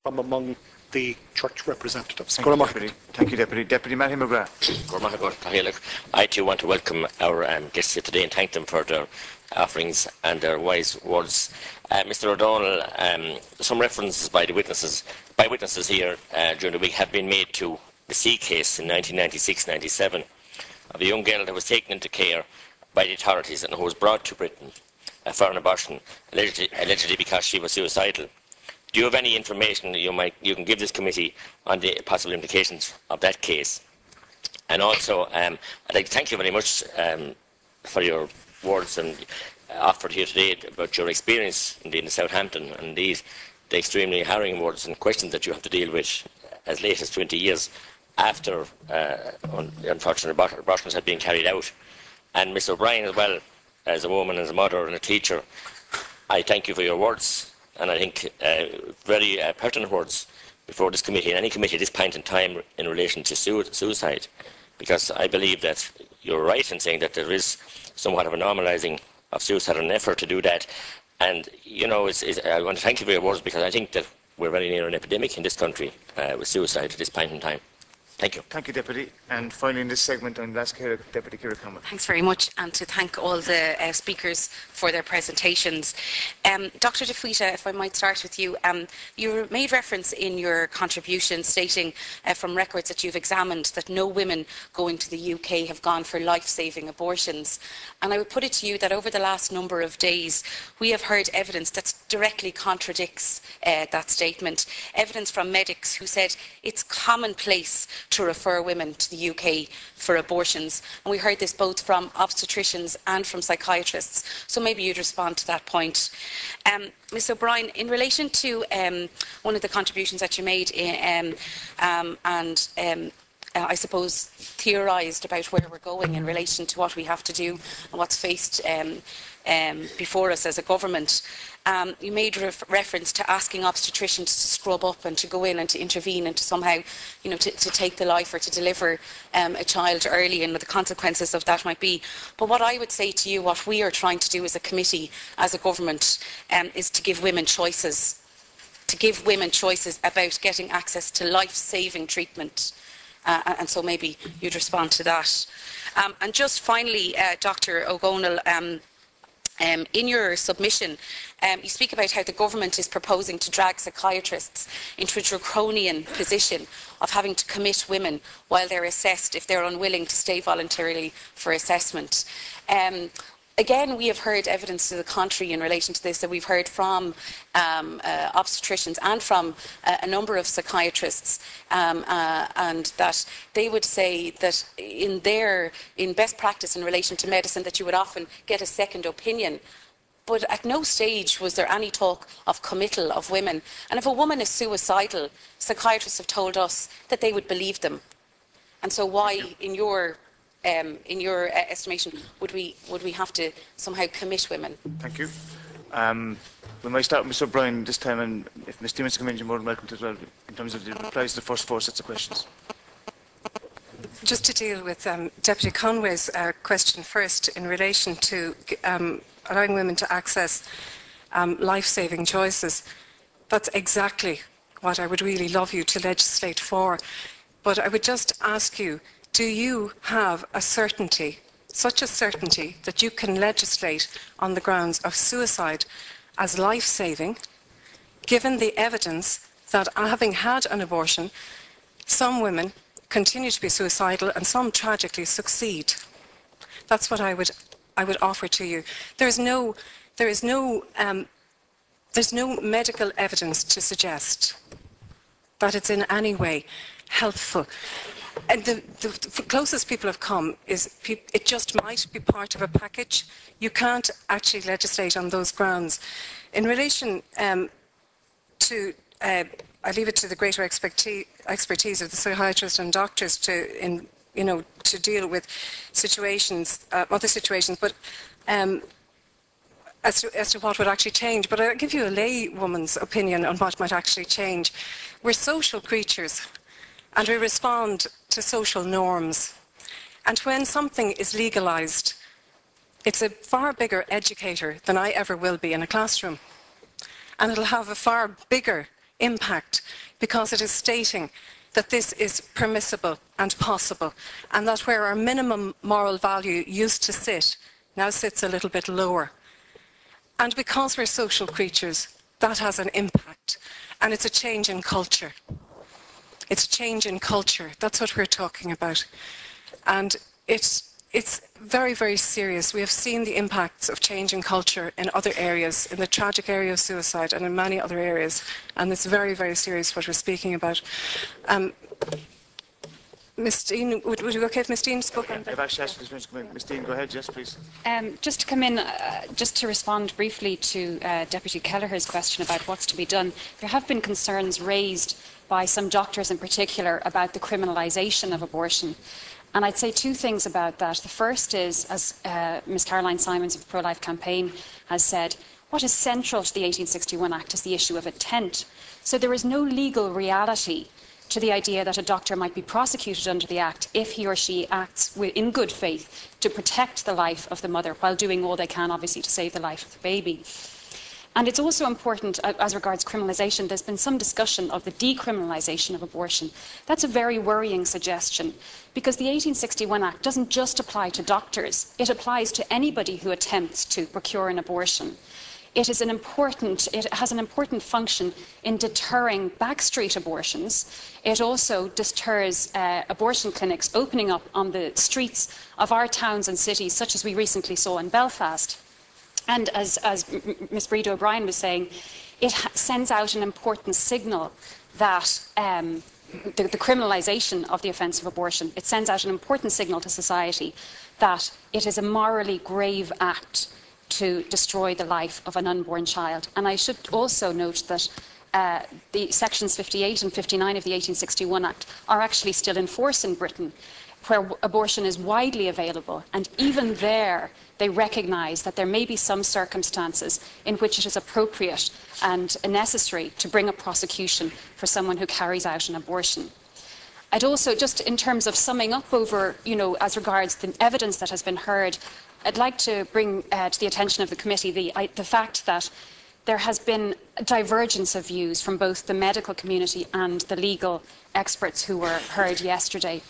from among the church representatives. Thank you, Deputy. Thank you, Deputy. Deputy Matthew McGrath. I too want to welcome our guests here today and thank them for their offerings and their wise words. Mr. O'Donnell, some references by witnesses here during the week have been made to the C case in 1996-97 of a young girl that was taken into care by the authorities and who was brought to Britain for an abortion, allegedly because she was suicidal. Do you have any information you can give this committee on the possible implications of that case? And also, I'd like to thank you very much for your words and offered here today about your experience in Southampton and indeed the extremely harrowing words and questions that you have to deal with as late as 20 years after unfortunate abortions have been carried out. And Ms. O'Brien as well, as a woman, as a mother and a teacher, I thank you for your words, and I think very pertinent words before this committee and any committee at this point in time in relation to suicide, because I believe that you're right in saying that there is somewhat of a normalising of suicide and an effort to do that. And, you know, I want to thank you for your words, because I think that we're very near an epidemic in this country with suicide at this point in time. Thank you. Thank you, Deputy. And finally, in this segment, I'm going to ask Deputy Ciara Conway. Thanks very much, and to thank all the speakers for their presentations. Dr. De Faoite, if I might start with you, you made reference in your contribution stating from records that you've examined that no women going to the UK have gone for life-saving abortions. And I would put it to you that over the last number of days, we have heard evidence that directly contradicts that statement. Evidence from medics who said it's commonplace to refer women to the UK for abortions. And we heard this both from obstetricians and from psychiatrists. So maybe you'd respond to that point. Ms. O'Brien, in relation to one of the contributions that you made I suppose theorised about where we're going in relation to what we have to do and what's faced before us as a government. You made reference to asking obstetricians to scrub up and to go in and to intervene and to somehow, you know, to take the life or to deliver a child early, and what the consequences of that might be. But what I would say to you, what we are trying to do as a committee, as a government, is to give women choices. To give women choices about getting access to life-saving treatment. And so maybe you'd respond to that. And just finally, Dr. O'Donnell, in your submission, you speak about how the government is proposing to drag psychiatrists into a draconian position of having to commit women while they're assessed if they're unwilling to stay voluntarily for assessment. Again, we have heard evidence to the contrary in relation to this, that we've heard from obstetricians and from a number of psychiatrists, and that they would say that in best practice in relation to medicine, that you would often get a second opinion. But at no stage was there any talk of committal of women. And if a woman is suicidal, psychiatrists have told us that they would believe them. And so why, in your estimation, would we have to somehow commit women? Thank you. We might start with Mr. O'Brien this time, and if Ms. Stevens can come in, you're more than welcome to as well, in terms of the replies to the first four sets of questions. Just to deal with Deputy Conway's question first, in relation to allowing women to access life-saving choices, that's exactly what I would really love you to legislate for. But I would just ask you, do you have a certainty, such a certainty, that you can legislate on the grounds of suicide as life-saving, given the evidence that having had an abortion, some women continue to be suicidal and some tragically succeed? That's what I would offer to you. There's no medical evidence to suggest that it's in any way helpful. And the closest people have come is it just might be part of a package. You can't actually legislate on those grounds. In relation to, I leave it to the greater expertise of the psychiatrists and doctors to deal with situations, other situations, but as to what would actually change. But I'll give you a laywoman's opinion on what might actually change. We're social creatures, and we respond to social norms. And when something is legalised, it's a far bigger educator than I ever will be in a classroom. And it'll have a far bigger impact because it is stating that this is permissible and possible, and that where our minimum moral value used to sit, now sits a little bit lower. And because we're social creatures, that has an impact, and it's a change in culture. It's a change in culture. That's what we're talking about. And it's very, very serious. We have seen the impacts of change in culture in other areas, in the tragic area of suicide and in many other areas. And it's very, very serious what we're speaking about. Ms. Steen, would it be okay if Ms. Steen spoke on that? I've actually asked Ms. to come in. Ms. Steen, go ahead, yes, please. Just to come in, just to respond briefly to Deputy Kelleher's question about what's to be done, there have been concerns raised by some doctors in particular about the criminalisation of abortion. And I'd say two things about that. The first is, as Ms. Caroline Simons of the Pro-Life Campaign has said, what is central to the 1861 Act is the issue of intent. So there is no legal reality to the idea that a doctor might be prosecuted under the Act if he or she acts in good faith to protect the life of the mother while doing all they can, obviously, to save the life of the baby. And it's also important, as regards criminalisation, there's been some discussion of the decriminalisation of abortion. That's a very worrying suggestion, because the 1861 Act doesn't just apply to doctors. It applies to anybody who attempts to procure an abortion. It has an important function in deterring backstreet abortions. It also deters abortion clinics opening up on the streets of our towns and cities, such as we recently saw in Belfast. And as Ms. Breda O'Brien was saying, it sends out an important signal that the criminalisation of the offence of abortion, it sends out an important signal to society that it is a morally grave act to destroy the life of an unborn child. And I should also note that the sections 58 and 59 of the 1861 Act are actually still in force in Britain, where abortion is widely available, and even there they recognise that there may be some circumstances in which it is appropriate and necessary to bring a prosecution for someone who carries out an abortion. I'd also, just in terms of summing up over, as regards the evidence that has been heard, I'd like to bring to the attention of the committee the fact that there has been a divergence of views from both the medical community and the legal experts who were heard yesterday.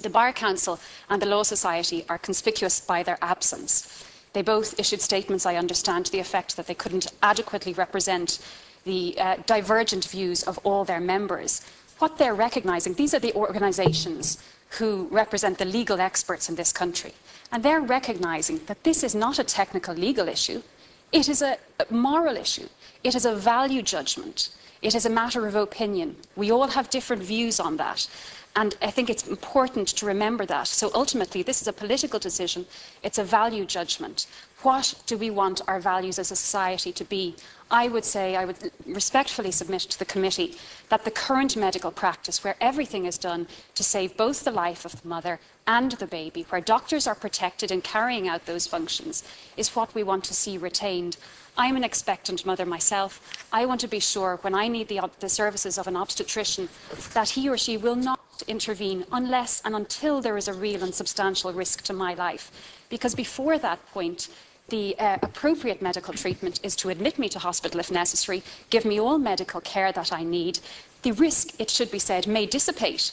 The Bar Council and the Law Society are conspicuous by their absence. They both issued statements, I understand, to the effect that they couldn't adequately represent the divergent views of all their members. What they're recognising, these are the organisations who represent the legal experts in this country, and they're recognising that this is not a technical legal issue. It is a moral issue. It is a value judgment. It is a matter of opinion. We all have different views on that. And I think it's important to remember that. So ultimately, this is a political decision. It's a value judgment. What do we want our values as a society to be? I would respectfully submit to the committee that the current medical practice, where everything is done to save both the life of the mother and the baby, where doctors are protected in carrying out those functions, is what we want to see retained. I'm an expectant mother myself. I want to be sure when I need the services of an obstetrician that he or she will not intervene unless and until there is a real and substantial risk to my life. Because before that point, the appropriate medical treatment is to admit me to hospital if necessary, give me all medical care that I need. The risk, it should be said, may dissipate.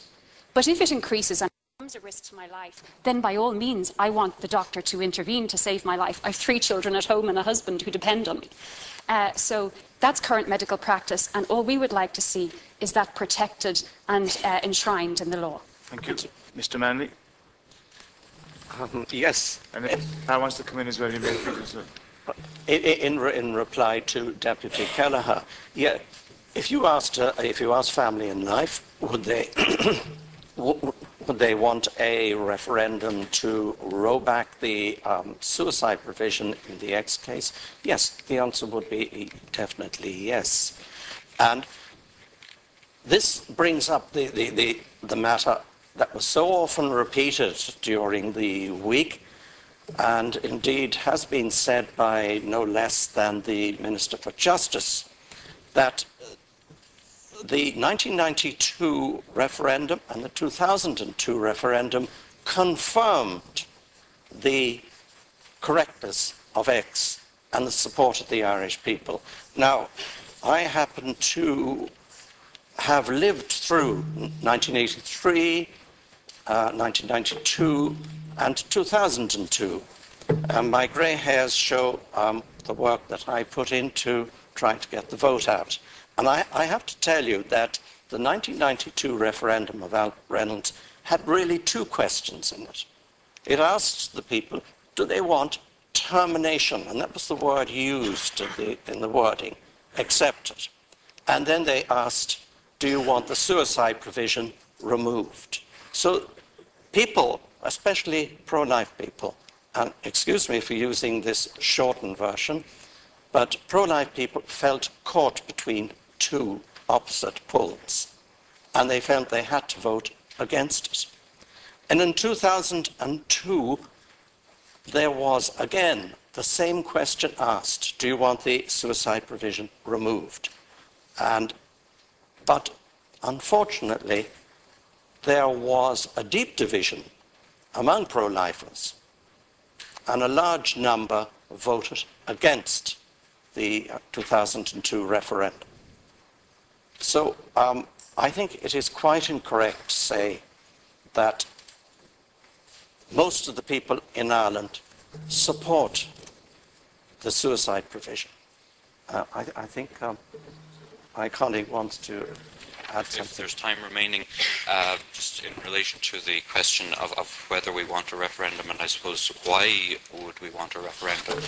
But if it increases and becomes a risk to my life, then by all means I want the doctor to intervene to save my life. I have 3 children at home and a husband who depend on me. So that's current medical practice, and all we would like to see is that protected and enshrined in the law. Thank you. Mr. Manley? Yes. And if Carr wants to come in as well, you may as well. In reply to Deputy Kelleher, yeah, if you asked family in life, would they would they want a referendum to roll back the suicide provision in the X case? Yes, the answer would be definitely yes. And this brings up the matter that was so often repeated during the week, and indeed has been said by no less than the Minister for Justice, that the 1992 referendum and the 2002 referendum confirmed the correctness of X and the support of the Irish people. Now, I happen to have lived through 1983, 1992, and 2002. My grey hairs show the work that I put into trying to get the vote out. And I have to tell you that the 1992 referendum of Al Reynolds had really two questions in it. It asked the people, do they want termination? And that was the word used in the wording, accepted. And then they asked, do you want the suicide provision removed? So people, especially pro-life people, and excuse me for using this shortened version, but pro-life people felt caught between two opposite poles, and they felt they had to vote against it. And in 2002, there was again the same question asked, do you want the suicide provision removed? But unfortunately, there was a deep division among pro-lifers, and a large number voted against the 2002 referendum. So I think it is quite incorrect to say that most of the people in Ireland support the suicide provision. I think my colleague wants to add something. If there's time remaining, just in relation to the question of whether we want a referendum, and I suppose why would we want a referendum,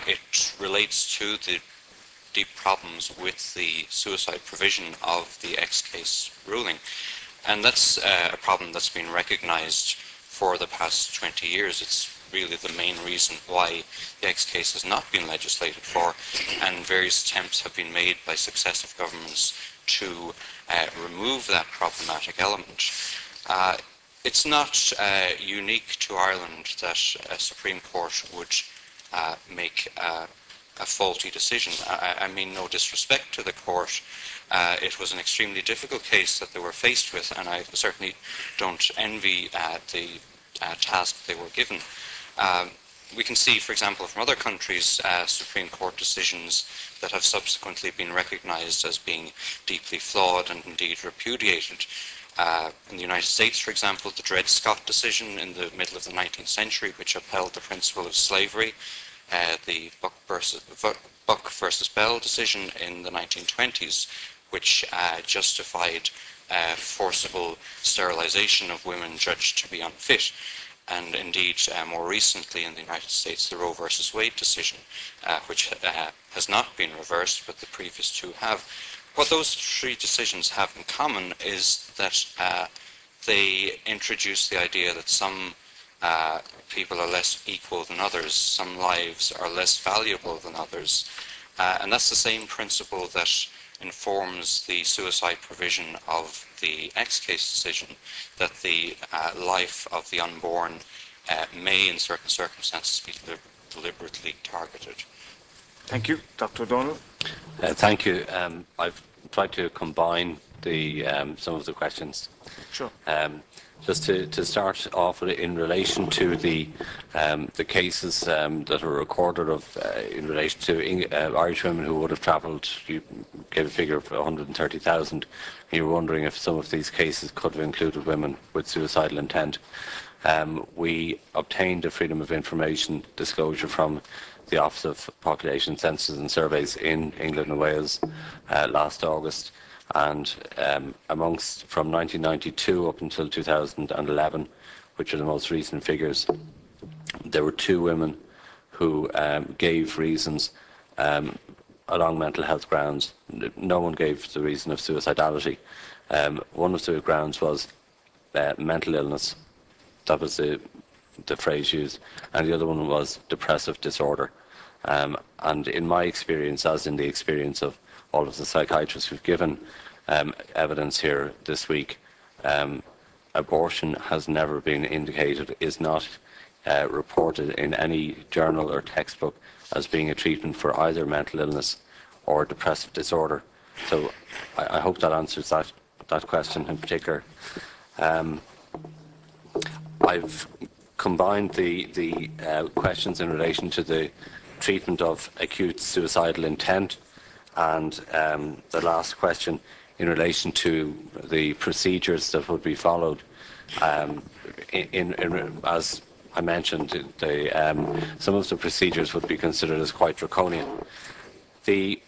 it relates to the deep problems with the suicide provision of the X case ruling. And that's a problem that's been recognised for the past 20 years. It's really the main reason why the X case has not been legislated for, and various attempts have been made by successive governments to remove that problematic element. It's not unique to Ireland that a Supreme Court would make a faulty decision. I mean no disrespect to the court. It was an extremely difficult case that they were faced with, and I certainly don't envy the task they were given. We can see, for example, from other countries, Supreme Court decisions that have subsequently been recognised as being deeply flawed and indeed repudiated. In the United States, for example, the Dred Scott decision in the middle of the 19th century, which upheld the principle of slavery, the Buck versus Bell decision in the 1920s, which justified forcible sterilisation of women judged to be unfit. And indeed, more recently in the United States, the Roe versus Wade decision, which has not been reversed, but the previous two have. What those three decisions have in common is that they introduce the idea that some people are less equal than others, some lives are less valuable than others. And that's the same principle that informs the suicide provision of the X case decision, that the life of the unborn may in certain circumstances be deliberately targeted. Thank you. Dr. O'Donnell. Thank you. I've tried to combine some of the questions. Sure. Just to start off with, in relation to the cases that are recorded of in relation to Irish women who would have travelled, you gave a figure of 130,000. You were wondering if some of these cases could have included women with suicidal intent. We obtained a Freedom of Information disclosure from the Office of Population Censuses and Surveys in England and Wales last August. And amongst from 1992 up until 2011, which are the most recent figures, there were 2 women who gave reasons along mental health grounds. No one gave the reason of suicidality. One of the grounds was mental illness. That was the phrase used. And the other one was depressive disorder. And in my experience, as in the experience of all of the psychiatrists who've given evidence here this week, abortion has never been indicated, is not reported in any journal or textbook as being a treatment for either mental illness or depressive disorder. So I hope that answers that question in particular. I've combined the questions in relation to the treatment of acute suicidal intent and the last question in relation to the procedures that would be followed. As I mentioned, some of the procedures would be considered as quite draconian. The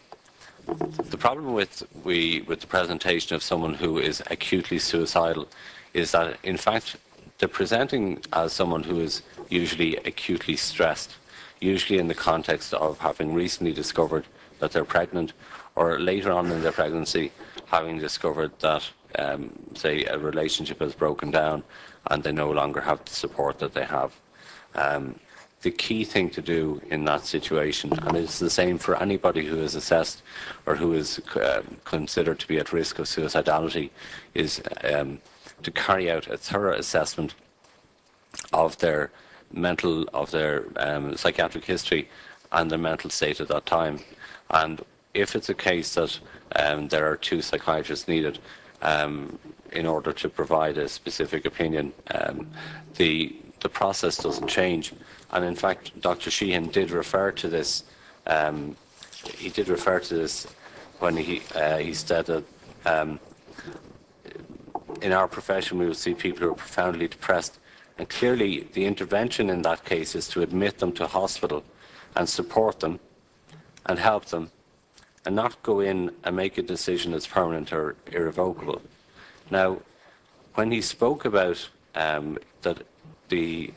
problem with the presentation of someone who is acutely suicidal is that, in fact, they're presenting as someone who is usually acutely stressed, usually in the context of having recently discovered that they're pregnant, or later on in their pregnancy having discovered that, say, a relationship has broken down and they no longer have the support that they have. The key thing to do in that situation, and it's the same for anybody who is assessed or who is considered to be at risk of suicidality, is to carry out a thorough assessment of their psychiatric history and their mental state at that time. And if it's a case that there are 2 psychiatrists needed in order to provide a specific opinion, the process doesn't change. And in fact, Dr. Sheehan did refer to this. He did refer to this when he said that in our profession we will see people who are profoundly depressed, and clearly the intervention in that case is to admit them to hospital and support them and help them, and not go in and make a decision that's permanent or irrevocable. Now, when he spoke about that the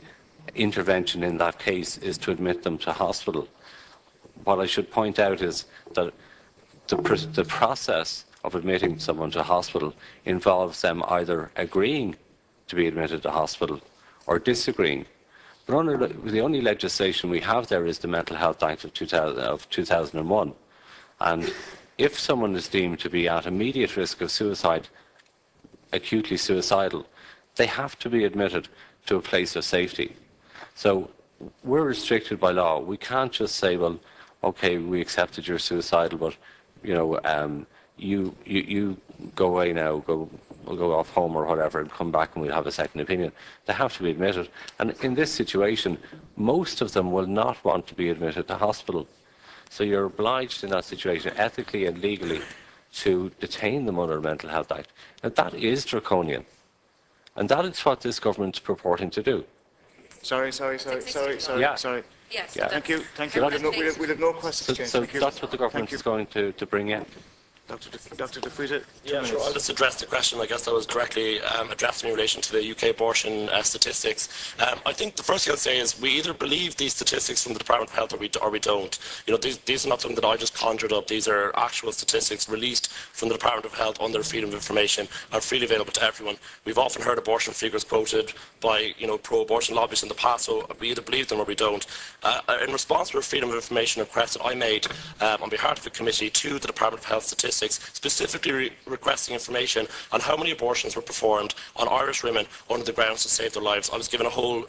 intervention in that case is to admit them to hospital, what I should point out is that the process of admitting someone to hospital involves them either agreeing to be admitted to hospital or disagreeing. But the only legislation we have there is the Mental Health Act of 2001. And if someone is deemed to be at immediate risk of suicide, acutely suicidal, they have to be admitted to a place of safety. So we're restricted by law. We can't just say, well, okay, we accepted you're suicidal, but you go away now, we'll go off home or whatever, and come back and we'll have a second opinion. They have to be admitted. And in this situation, most of them will not want to be admitted to hospital. So you're obliged in that situation, ethically and legally, to detain them under the Mental Health Act. Now, that is draconian. And that is what this government's purporting to do. Sorry. Yeah. Sorry. Yes. Yeah. Thank you. We'll have no questions. So that's what the government is going to bring in. Dr. De Fruita. Yeah, sure. I'll just address the question, I guess, that was directly addressed in relation to the UK abortion statistics. I think the first thing I'll say is we either believe these statistics from the Department of Health or we don't. You know, these are not something that I just conjured up. These are actual statistics released from the Department of Health under Freedom of Information and freely available to everyone. We've often heard abortion figures quoted by, pro-abortion lobbyists in the past, so we either believe them or we don't. In response to a Freedom of Information request that I made on behalf of the committee to the Department of Health statistics, specifically requesting information on how many abortions were performed on Irish women under the grounds to save their lives, I was given a whole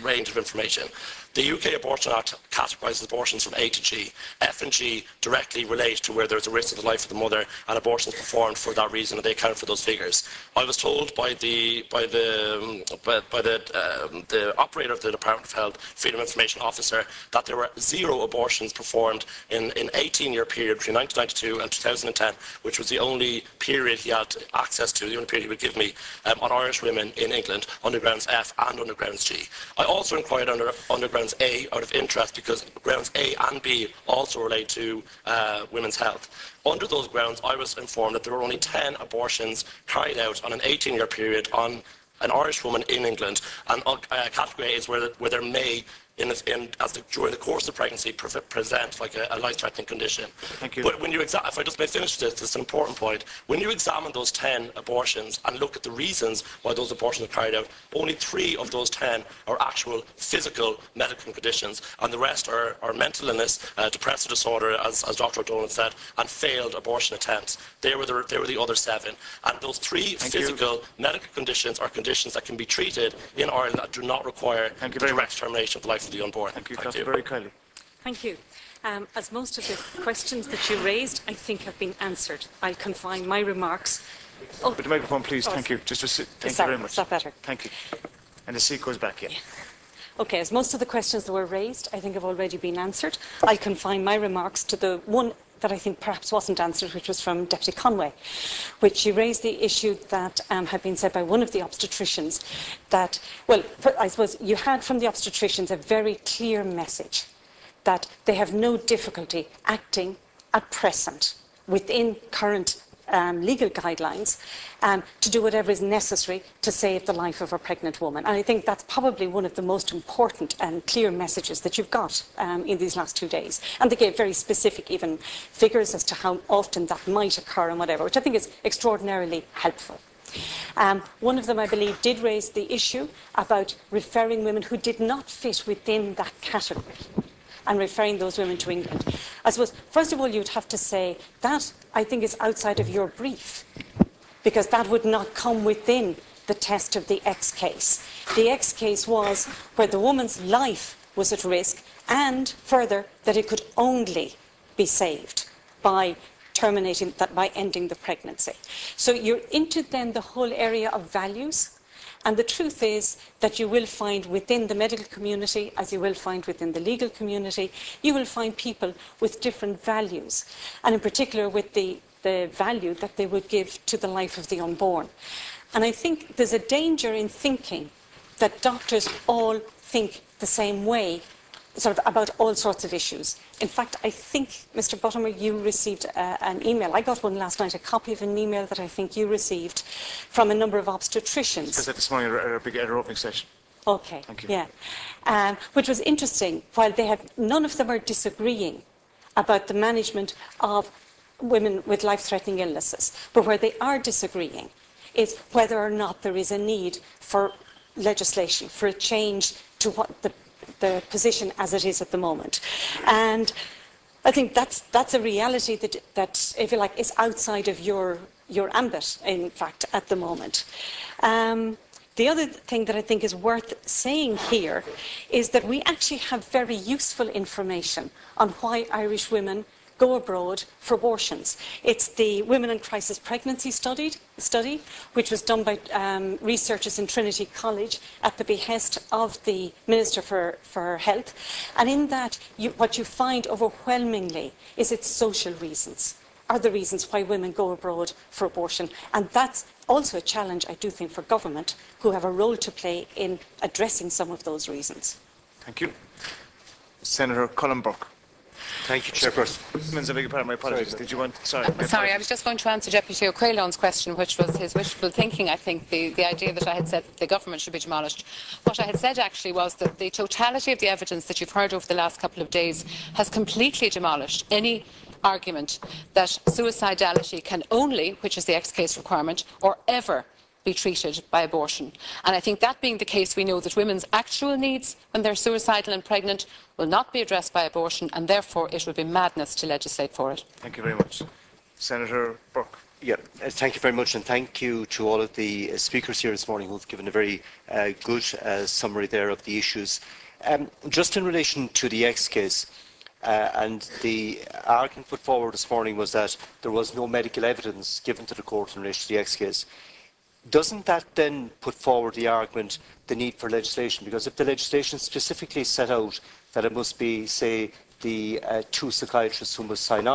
range of information. The UK Abortion Act categorises abortions from A to G. F and G directly relate to where there's a risk to the life of the mother, and abortions performed for that reason, and they account for those figures. I was told by the operator of the Department of Health, Freedom of Information Officer, that there were 0 abortions performed in an 18-year period between 1992 and 2010, which was the only period he had access to, the only period he would give me, on Irish women in England, under grounds F and under grounds G. I also inquired under grounds A out of interest, because grounds A and B also relate to women's health. Under those grounds, I was informed that there were only 10 abortions carried out on an 18-year period on an Irish woman in England, and category A is where there may, during the course of pregnancy, present like a life-threatening condition. Thank you. But when if I just may finish this is an important point. When you examine those 10 abortions and look at the reasons why those abortions are carried out, only 3 of those 10 are actual physical medical conditions, and the rest are mental illness, depressive disorder, as Dr. O'Donnell said, and failed abortion attempts. They were the other 7. And those 3 physical medical conditions are conditions that can be treated in Ireland that do not require the direct termination of the life of the unborn. Thank you, Dr. Very Kiely. Thank you. As most of the questions that you raised, I think, have been answered, I'll confine my remarks. With the microphone, please. Thank you. Thank you very much. Is that better? Thank you. And the seat goes back, yeah. Okay, as most of the questions that were raised, I think, have already been answered, I'll confine my remarks to the one that I think perhaps wasn't answered, which was from Deputy Conway, which she raised the issue that had been said by one of the obstetricians that, well, I suppose you had from the obstetricians a very clear message that they have no difficulty acting at present within current legal guidelines to do whatever is necessary to save the life of a pregnant woman. And I think that's probably one of the most important and clear messages that you've got in these last 2 days. And they gave very specific even figures as to how often that might occur and whatever, which I think is extraordinarily helpful. One of them, I believe, did raise the issue about referring women who did not fit within that category and referring those women to England. I suppose, first of all, you'd have to say that, I think, is outside of your brief, because that would not come within the test of the X case. The X case was where the woman's life was at risk, and further, that it could only be saved by terminating that, by ending the pregnancy. So you're into then the whole area of values. And the truth is that you will find within the medical community, as you will find within the legal community, you will find people with different values, and in particular with the value that they would give to the life of the unborn. And I think there's a danger in thinking that doctors all think the same way, sort of about all sorts of issues. In fact, I think, Mr. Buttimer, you received an email. I got one last night, a copy of an email that I think you received from a number of obstetricians. Because this morning at our opening session. Okay. Thank you. Yeah. Which was interesting. While they have, none of them are disagreeing about the management of women with life-threatening illnesses, but where they are disagreeing is whether or not there is a need for legislation, for a change to what the position as it is at the moment. And I think that's a reality that, if you like, is outside of your ambit, in fact, at the moment. The other thing that I think is worth saying here is that we actually have very useful information on why Irish women go abroad for abortions. It's the Women in Crisis Pregnancy study, which was done by researchers in Trinity College at the behest of the Minister for Health. And in that, what you find overwhelmingly is its social reasons, are the reasons why women go abroad for abortion. And that's also a challenge, I do think, for government, who have a role to play in addressing some of those reasons. Thank you. Senator Colin Burke. Thank you, Chairperson. I beg your pardon, my apologies. Did you want... Sorry, I was just going to answer Deputy O'Quailon's question, which was his wishful thinking, I think, the idea that I had said the government should be demolished. What I had said, actually, was that the totality of the evidence that you've heard over the last couple of days has completely demolished any argument that suicidality can only, which is the X case requirement, or ever be treated by abortion. And I think that being the case, we know that women's actual needs when they're suicidal and pregnant will not be addressed by abortion, and therefore it would be madness to legislate for it. Thank you very much. Senator Burke. Yeah, thank you very much, and thank you to all of the speakers here this morning who've given a very good summary there of the issues. Just in relation to the X case, and the argument put forward this morning was that there was no medical evidence given to the court in relation to the X case. Doesn't that then put forward the argument, the need for legislation? Because if the legislation specifically set out that it must be, say, the two psychiatrists who must sign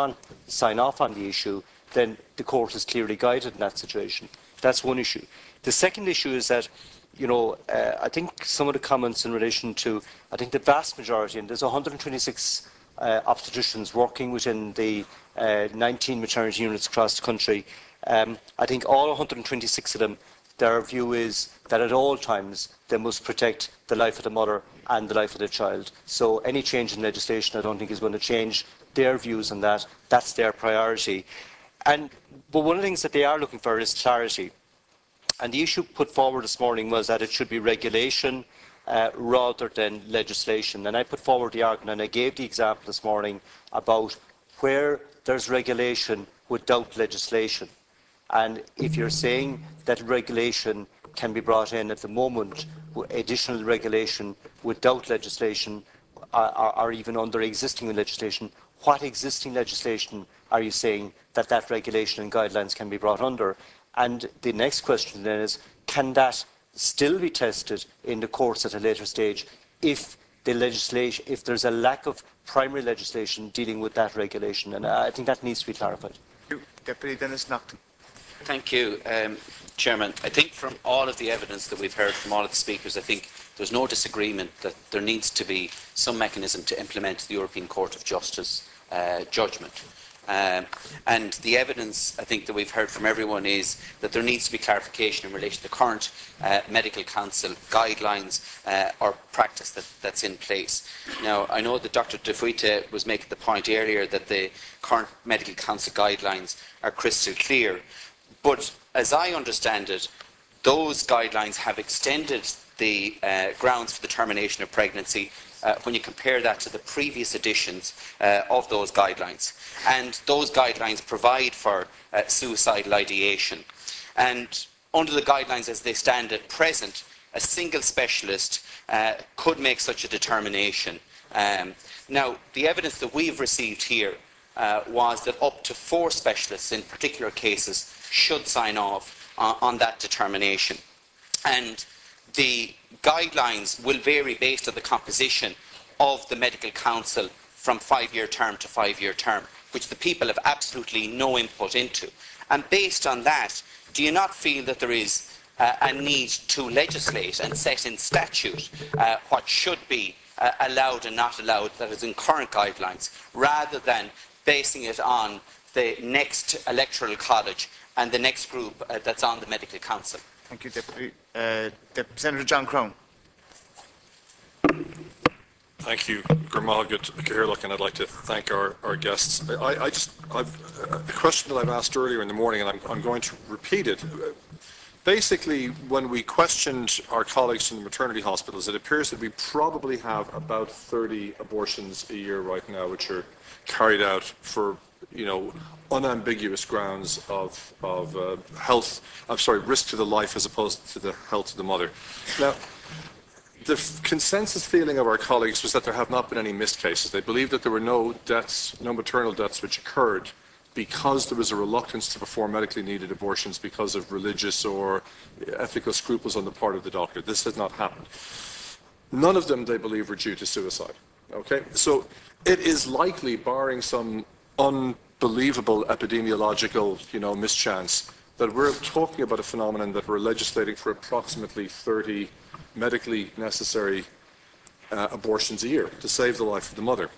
off on the issue, then the court is clearly guided in that situation. That's one issue. The second issue is that, you know, I think some of the comments in relation to, I think the vast majority, and there's 126 obstetricians working within the 19 maternity units across the country. I think all 126 of them, their view is that at all times they must protect the life of the mother and the life of the child. So any change in legislation, I don't think is going to change their views on that. That's their priority. But one of the things that they are looking for is clarity. And the issue put forward this morning was that it should be regulation rather than legislation. And I put forward the argument, and I gave the example this morning about where there's regulation without legislation. And if you're saying that regulation can be brought in at the moment, additional regulation without legislation, or even under existing legislation, what existing legislation are you saying that regulation and guidelines can be brought under? And the next question then is, can that still be tested in the courts at a later stage if the legislation, if there's a lack of primary legislation dealing with that regulation, and I think that needs to be clarified. Deputy Dennis Naughton. Thank you, Chairman. I think from all of the evidence that we've heard from all of the speakers, I think there's no disagreement that there needs to be some mechanism to implement the European Court of Justice judgment. And the evidence, I think, that we've heard from everyone is that there needs to be clarification in relation to the current Medical Council guidelines or practice that's in place. Now, I know that Dr. Faoite was making the point earlier that the current Medical Council guidelines are crystal clear, but as I understand it, those guidelines have extended the grounds for the termination of pregnancy when you compare that to the previous editions of those guidelines. And those guidelines provide for suicidal ideation. And under the guidelines as they stand at present, a single specialist could make such a determination. Now, the evidence that we've received here was that up to 4 specialists in particular cases should sign off on that determination. And the guidelines will vary based on the composition of the Medical Council from 5-year term to 5-year term, which the people have absolutely no input into. And based on that, do you not feel that there is a need to legislate and set in statute what should be allowed and not allowed that is in current guidelines, rather than basing it on the next electoral college and the next group that's on the Medical Council? Thank you, Deputy. Senator John Crone. Thank you, Gurmahal, and I'd like to thank our guests. I've a question that I've asked earlier in the morning, and I'm going to repeat it. Basically, when we questioned our colleagues from the maternity hospitals, it appears that we probably have about 30 abortions a year right now, which are carried out for, unambiguous grounds of risk to the life as opposed to the health of the mother. Now, the consensus feeling of our colleagues was that there have not been any missed cases. They believe that there were no deaths, no maternal deaths which occurred because there was a reluctance to perform medically needed abortions because of religious or ethical scruples on the part of the doctor. This has not happened. None of them, they believe, were due to suicide. Okay? So it is likely, barring some unbelievable epidemiological, mischance, that we're talking about a phenomenon that we're legislating for approximately 30 medically necessary abortions a year to save the life of the mother.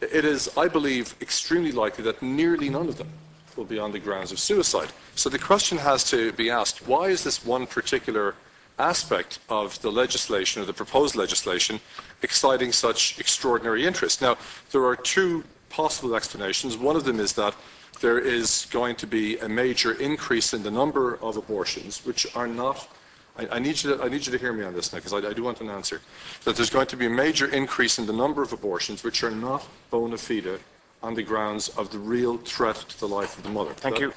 It is, I believe, extremely likely that nearly none of them will be on the grounds of suicide. So the question has to be asked, why is this one particular aspect of the legislation or the proposed legislation exciting such extraordinary interest? Now, there are 2 possible explanations. One of them is that there is going to be a major increase in the number of abortions, which are not... I need you to hear me on this now, because I do want an answer. That there's going to be a major increase in the number of abortions which are not bona fide on the grounds of the real threat to the life of the mother. Thank you.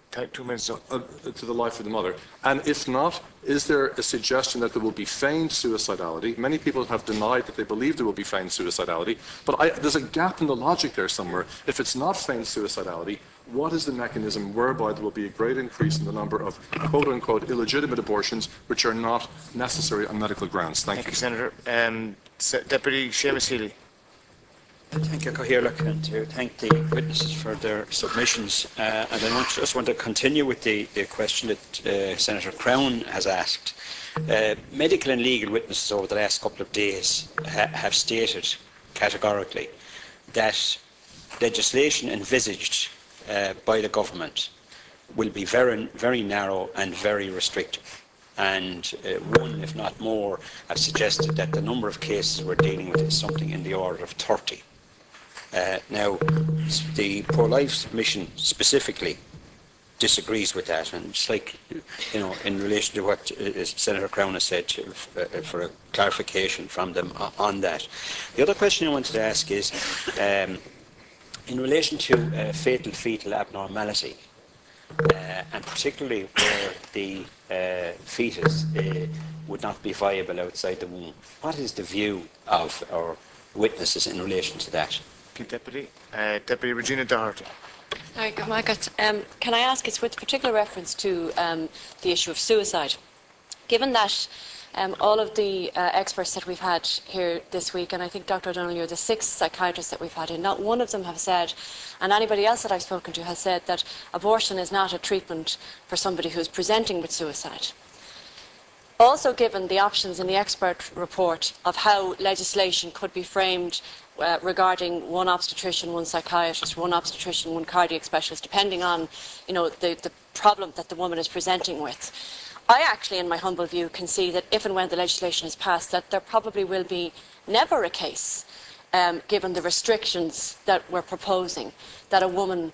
2 minutes up. To the life of the mother. And if not, is there a suggestion that there will be feigned suicidality? Many people have denied that they believe there will be feigned suicidality, but there's a gap in the logic there somewhere. If it's not feigned suicidality, what is the mechanism whereby there will be a great increase in the number of quote-unquote illegitimate abortions which are not necessary on medical grounds? Thank you, Senator. Deputy Seamus Healy. Thank you, Cathaoirleach, and to thank the witnesses for their submissions. And I just want to continue with the question that Senator Crone has asked. Medical and legal witnesses over the last couple of days have stated categorically that legislation envisaged by the government will be very, very narrow and very restrictive. And one, if not more, have suggested that the number of cases we're dealing with is something in the order of 30. Now, the pro-life submission specifically disagrees with that, and it's like, in relation to what Senator Crone has said, for a clarification from them on that. The other question I wanted to ask is, in relation to fatal fetal abnormality, and particularly where the fetus would not be viable outside the womb, what is the view of our witnesses in relation to that? Deputy. Deputy Regina Doherty. Hi, can I ask, it's with particular reference to the issue of suicide. Given that all of the experts that we've had here this week, and I think, Dr. O'Donnell, you're the 6th psychiatrist that we've had in, not one of them have said, and anybody else that I've spoken to has said, that abortion is not a treatment for somebody who's presenting with suicide. Also given the options in the expert report of how legislation could be framed regarding one obstetrician, one psychiatrist, one obstetrician, one cardiac specialist, depending on, the problem that the woman is presenting with. I actually, in my humble view, can see that if and when the legislation is passed, that there probably will be never a case, given the restrictions that we're proposing, that a woman,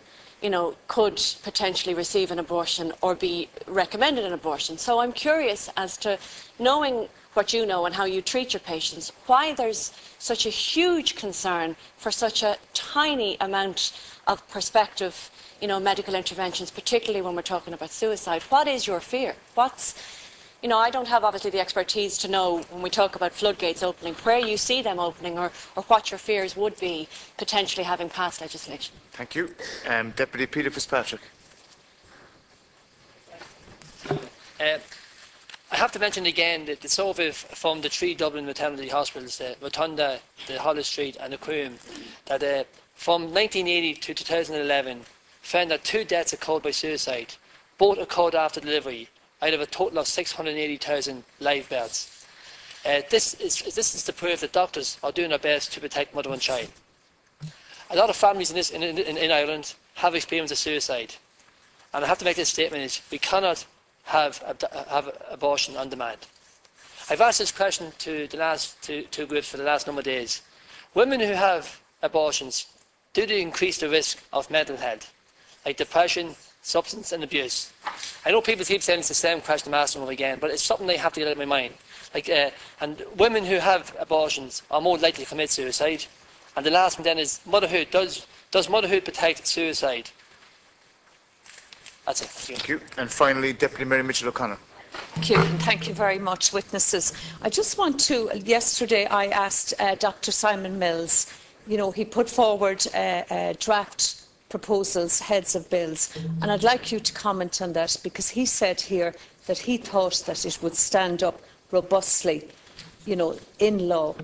could potentially receive an abortion or be recommended an abortion. So I'm curious as to, knowing what you know and how you treat your patients, why there's such a huge concern for such a tiny amount of prospective, medical interventions, particularly when we're talking about suicide. What is your fear? I don't have obviously the expertise to know, when we talk about floodgates opening, where you see them opening, or what your fears would be potentially having passed legislation. Thank you. Deputy Peter Fitzpatrick. I have to mention again that the survey from the 3 Dublin maternity hospitals, the Rotunda, the Hollis Street and the Croom, that from 1980 to 2011 found that 2 deaths occurred by suicide. Both occurred after delivery, out of a total of 680,000 live births. This is the proof that doctors are doing their best to protect mother and child. A lot of families in Ireland have experienced a suicide, and I have to make this statement: is we cannot have abortion on demand. I've asked this question to the last two groups for the last number of days. Women who have abortions, do they increase the risk of mental health, like depression, substance and abuse? I know people keep saying it's the same question I'm asking them again, but it's something they have to get out of my mind. And women who have abortions are more likely to commit suicide. And the last one then is motherhood. Does motherhood protect suicide? That's it. Thank you. And finally, Deputy Mary Mitchell-O'Connor. Thank you, and thank you very much, witnesses. I just want to, yesterday I asked Dr. Simon Mills, he put forward draft proposals, heads of bills, and I'd like you to comment on that, because he said here that he thought that it would stand up robustly, in law.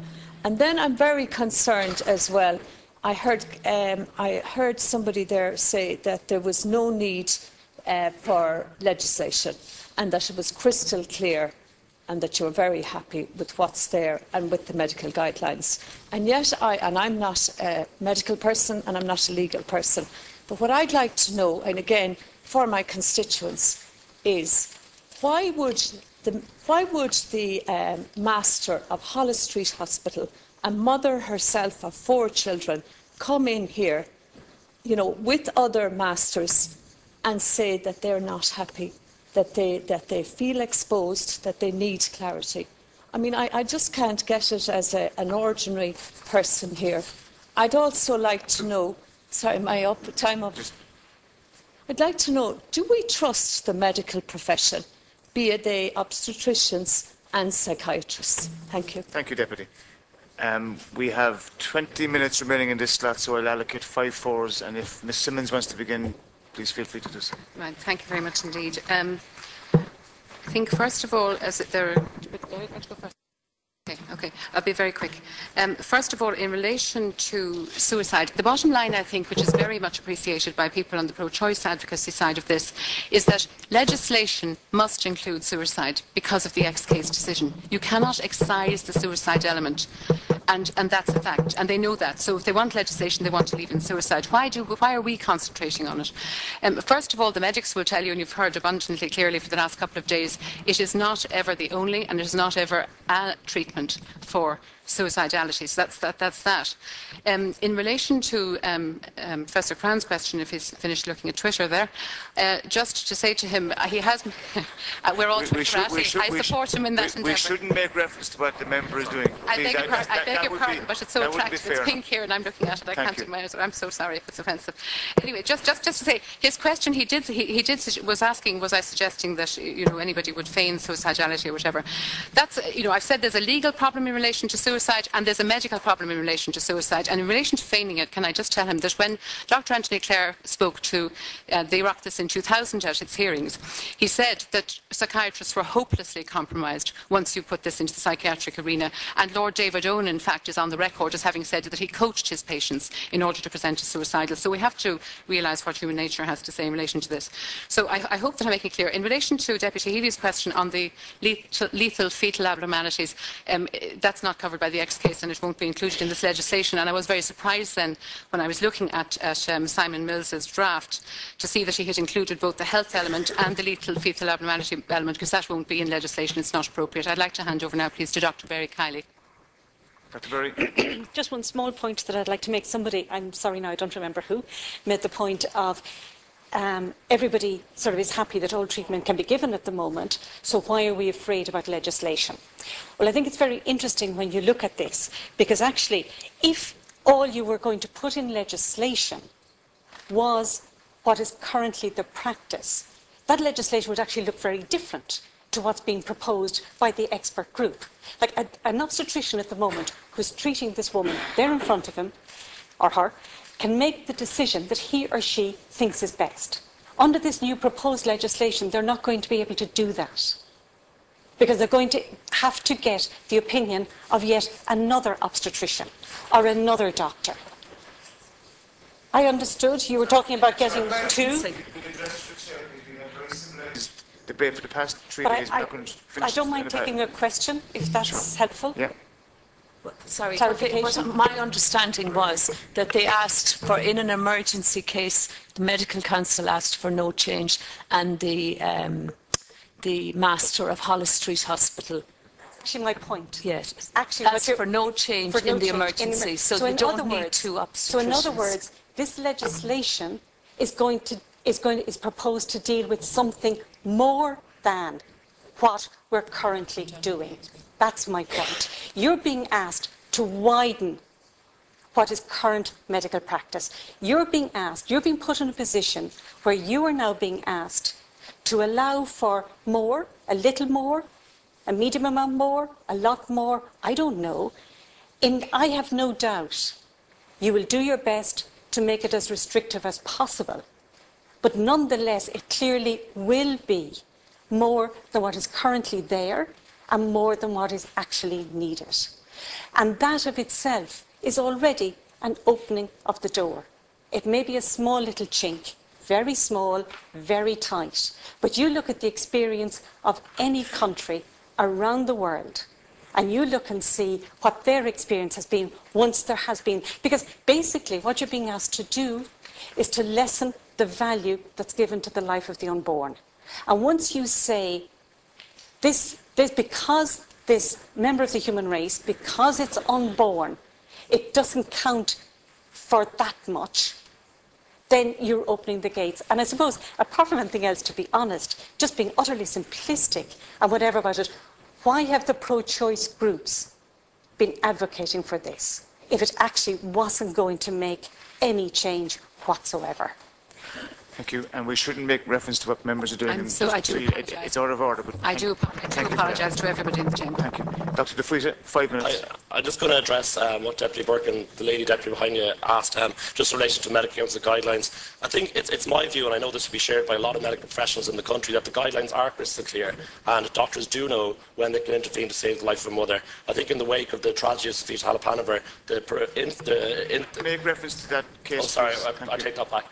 And then I'm very concerned as well. I heard somebody there say that there was no need for legislation, and that it was crystal clear, and that you were very happy with what's there and with the medical guidelines. And yet, I'm not a medical person and I'm not a legal person, but what I'd like to know, and again for my constituents, is why would the master of Hollis Street Hospital, a mother herself of 4 children, come in here, with other masters and say that they're not happy, that they feel exposed, that they need clarity? I mean, I just can't get it as an ordinary person here. I'd also like to know, sorry, am I up? Time up? I'd like to know, do we trust the medical profession, be it they obstetricians and psychiatrists? Thank you. Thank you, Deputy. We have 20 minutes remaining in this slot, so I'll allocate 5 fours, and if Ms Simons wants to begin, please feel free to do so. Right, thank you very much indeed. I think, first of all, Okay, I'll be very quick. First of all, in relation to suicide, the bottom line, I think, which is very much appreciated by people on the pro-choice advocacy side of this, is that legislation must include suicide because of the X case decision. You cannot excise the suicide element, and that's a fact, and they know that. So if they want legislation, they want to leave in suicide. Why are we concentrating on it? First of all, the medics will tell you, and you've heard abundantly clearly for the last couple of days, it is not ever the only, and it is not ever a treatment for suicidality. So that's that. In relation to Professor Crown's question, if he's finished looking at Twitter there, just to say to him, he has. We're all Twitterati. I support him in that endeavour. We shouldn't make reference to what the member is doing. I beg beg your would pardon, be- but it's so that wouldn't be attractive. It's fair. pink here, and I'm looking at it. I Thank can't you. do my eyes. I'm so sorry if it's offensive. Anyway, just to say, his question was asking, was I suggesting that anybody would feign suicidality or whatever? That's I've said there's a legal problem in relation to suicide, and there's a medical problem in relation to suicide. And in relation to feigning it, can I just tell him that when Dr. Anthony Clare spoke to the Oireachtas in 2000 at its hearings, he said that psychiatrists were hopelessly compromised once you put this into the psychiatric arena. And Lord David Eoghan, in fact, is on the record as having said that he coached his patients in order to present as suicidal. So we have to realise what human nature has to say in relation to this. So I hope that I'm making clear. In relation to Deputy Healy's question on the lethal fetal abnormalities, that's not covered by the X case and it won't be included in this legislation. And I was very surprised then when I was looking at Simon Mills's draft to see that he had included both the health element and the lethal fetal abnormality element, because that won't be in legislation. It's not appropriate. I'd like to hand over now, please, to Dr. Barry Kiely. Dr. Berry. Just one small point that I'd like to make. Somebody, I'm sorry now, I don't remember who, made the point of everybody sort of is happy that all treatment can be given at the moment, so why are we afraid about legislation? Well, I think it's very interesting when you look at this, because actually, if all you were going to put in legislation was what is currently the practice, that legislation would actually look very different to what's being proposed by the expert group. Like an obstetrician at the moment who's treating this woman there in front of him or her can make the decision that he or she thinks is best. Under this new proposed legislation, they're not going to be able to do that, because they're going to have to get the opinion of yet another obstetrician or another doctor. I understood you were talking about getting two. Debate for the past 3 But days. I don't mind taking a question, if that's helpful. Yeah. Sorry, Clarification. my understanding was that they asked for, in an emergency case, the Medical Council asked for no change, and the Master of Holles Street Hospital. Actually, my point. Yes. Actually, asked for no change in the emergency, so they don't need two obstetricians. So in other words, this legislation is proposed to deal with something more than what we're currently doing. That's my point. You're being asked to widen what is current medical practice. You're being put in a position where you are now being asked to allow for more, a little more, a medium amount more, a lot more, I don't know. I have no doubt you will do your best to make it as restrictive as possible. But nonetheless, it clearly will be more than what is currently there and more than what is actually needed. And that of itself is already an opening of the door. It may be a small little chink, very small, very tight, but you look at the experience of any country around the world and you look and see what their experience has been once there has been. Because basically what you're being asked to do is to lessen the value that's given to the life of the unborn. And once you say, because this member of the human race, because it's unborn, it doesn't count for that much, then you're opening the gates. And I suppose, apart from anything else, to be honest, just being utterly simplistic and whatever about it, why have the pro-choice groups been advocating for this if it actually wasn't going to make any change whatsoever? Thank you. And we shouldn't make reference to what members are doing. It's out of order. But I do apologise to everybody in the chamber. Thank you. Dr. De Vries, 5 minutes. I'm just going to address what Deputy Burke and the lady deputy behind you asked, just in relation to medical council guidelines. I think it's my view, and I know this will be shared by a lot of medical professionals in the country, that the guidelines are crystal clear, and doctors do know when they can intervene to save the life of a mother. I think in the wake of the tragedy of Fetal Halappanavar, Make reference to that case. Oh, sorry, I take that back.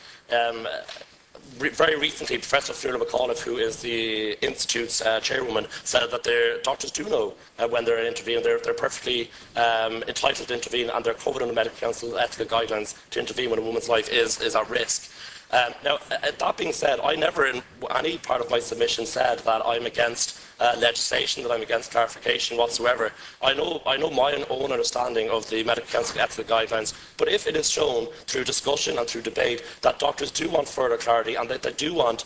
Very recently, Professor Fiona McAuliffe, who is the Institute's chairwoman, said that their doctors do know when they're intervening. They're perfectly entitled to intervene, and they're covered under the Medical Council ethical guidelines to intervene when a woman's life is at risk. Now, that being said, I never in any part of my submission said that I'm against legislation, that I'm against clarification whatsoever. I know my own understanding of the Medical Council ethical guidelines, but if it is shown through discussion and through debate that doctors do want further clarity and that they do want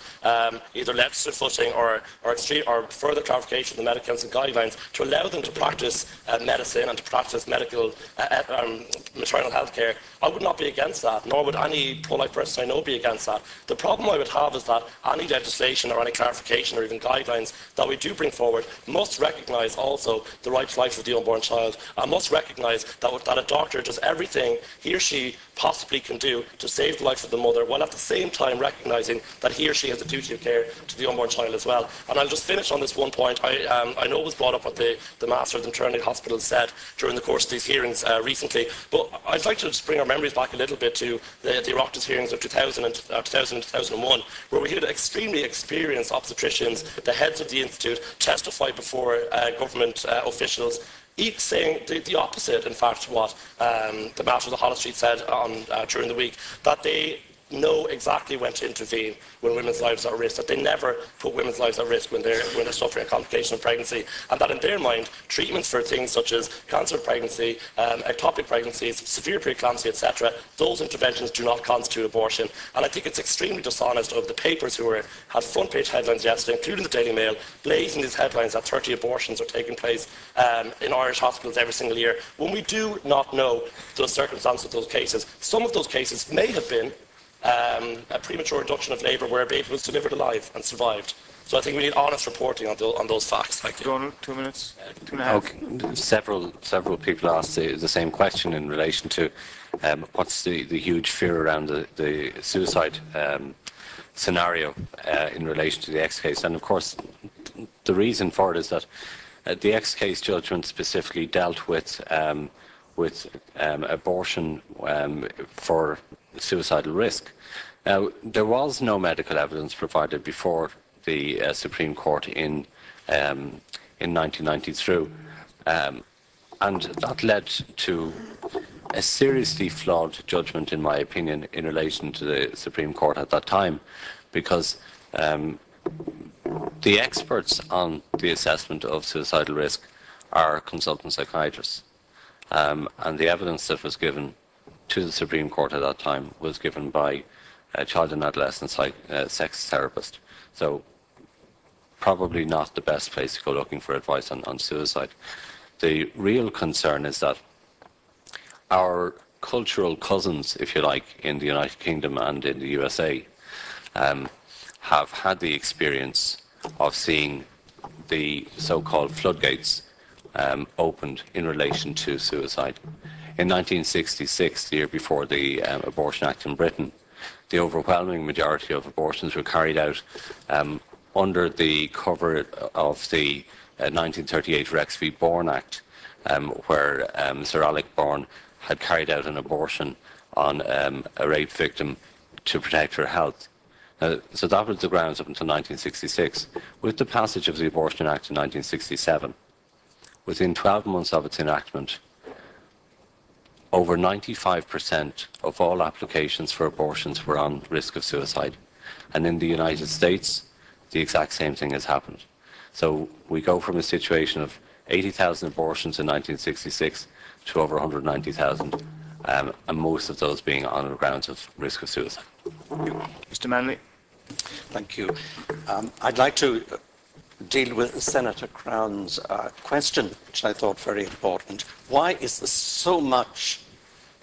either legislative footing or further clarification of the Medical Council guidelines to allow them to practice medicine and to practice medical maternal health care, I would not be against that, nor would any pro-life person I know be against that. The problem I would have is that any legislation or any clarification or even guidelines that we do bring forward must recognise also the right to life of the unborn child, and must recognise that a doctor does everything he or she possibly can do to save the life of the mother, while at the same time recognising that he or she has a duty of care to the unborn child as well. And I'll just finish on this one point. I know it was brought up what the Master of the Maternity Hospital said during the course of these hearings recently, but I'd like to just bring our memories back a little bit to the Oireachtas hearings of 2000 and 2001, where we had extremely experienced obstetricians, the heads of the Institute, testify before government officials, each saying the opposite, in fact, to what the Master of the Hollis Street said during the week, that they know exactly when to intervene when women's lives are at risk, that they never put women's lives at risk when they're suffering a complication of pregnancy, and that in their mind, treatments for things such as cancer of pregnancy, ectopic pregnancies, severe preeclampsia, etc., those interventions do not constitute abortion. And I think it's extremely dishonest of the papers who had front-page headlines yesterday, including the Daily Mail, blazing these headlines that 30 abortions are taking place in Irish hospitals every single year, when we do not know the circumstances of those cases. Some of those cases may have been a premature induction of labour where a baby was delivered alive and survived. So I think we need honest reporting on those facts. Thank you. Donald, 2 minutes. 2.5. Okay. Several people asked the same question in relation to what's the huge fear around the suicide scenario in relation to the X case. And of course, the reason for it is that the X case judgment specifically dealt with abortion for suicidal risk. Now, there was no medical evidence provided before the Supreme Court in 1993, and that led to a seriously flawed judgment, in my opinion, in relation to the Supreme Court at that time, because the experts on the assessment of suicidal risk are consultant psychiatrists, and the evidence that was given to the Supreme Court at that time was given by a child and adolescent sex therapist. So probably not the best place to go looking for advice on suicide. The real concern is that our cultural cousins, if you like, in the United Kingdom and in the USA have had the experience of seeing the so-called floodgates opened in relation to suicide. In 1966, the year before the Abortion Act in Britain, the overwhelming majority of abortions were carried out under the cover of the 1938 Rex v. Bourne Act, where Sir Alec Bourne had carried out an abortion on a rape victim to protect her health. So that was the grounds up until 1966. With the passage of the Abortion Act in 1967, within 12 months of its enactment, over 95% of all applications for abortions were on risk of suicide. And in the United States, the exact same thing has happened. So we go from a situation of 80,000 abortions in 1966 to over 190,000, and most of those being on the grounds of risk of suicide. Mr. Manley. Thank you. I'd like to deal with Senator Crown's question, which I thought very important. Why is there so much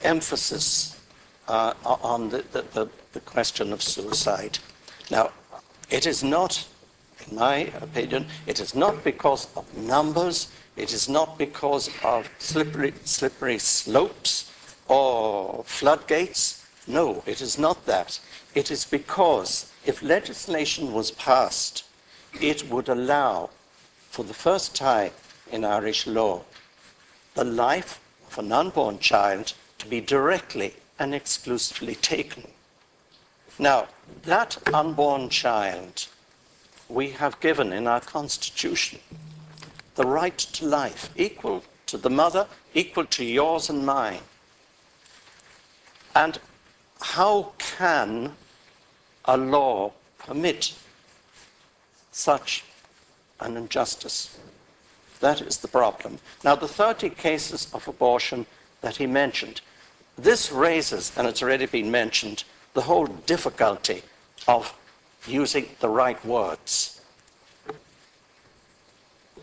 emphasis on the question of suicide? Now, it is not, in my opinion, it is not because of numbers, it is not because of slippery slopes or floodgates. No, it is not that. It is because if legislation was passed, it would allow, for the first time in Irish law, the life of an unborn child to be directly and exclusively taken. Now, that unborn child, we have given in our Constitution the right to life, equal to the mother, equal to yours and mine. And how can a law permit such an injustice. That is the problem. Now, the 30 cases of abortion that he mentioned, this raises, and it's already been mentioned, the whole difficulty of using the right words.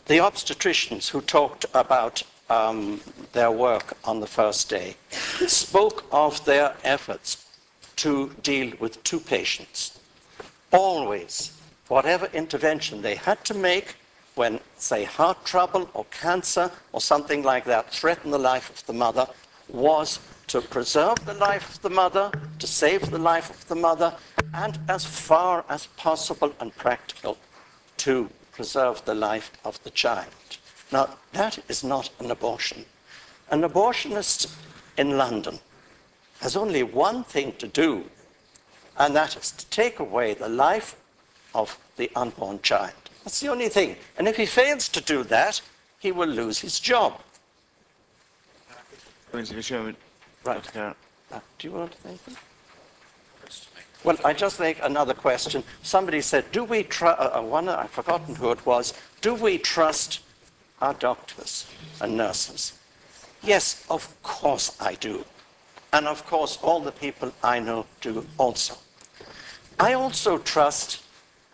The obstetricians who talked about their work on the first day spoke of their efforts to deal with 2 patients. Always, whatever intervention they had to make when, say, heart trouble or cancer or something like that threatened the life of the mother, was to preserve the life of the mother, to save the life of the mother, and as far as possible and practical, to preserve the life of the child. Now, that is not an abortion. An abortionist in London has only one thing to do, and that is to take away the life of the unborn child. That's the only thing. And if he fails to do that, he will lose his job. Right. Do you want to make them? Well, I just make another question. Somebody said, do we trust, I've forgotten who it was, do we trust our doctors and nurses? Yes, of course I do. And of course all the people I know do also. I also trust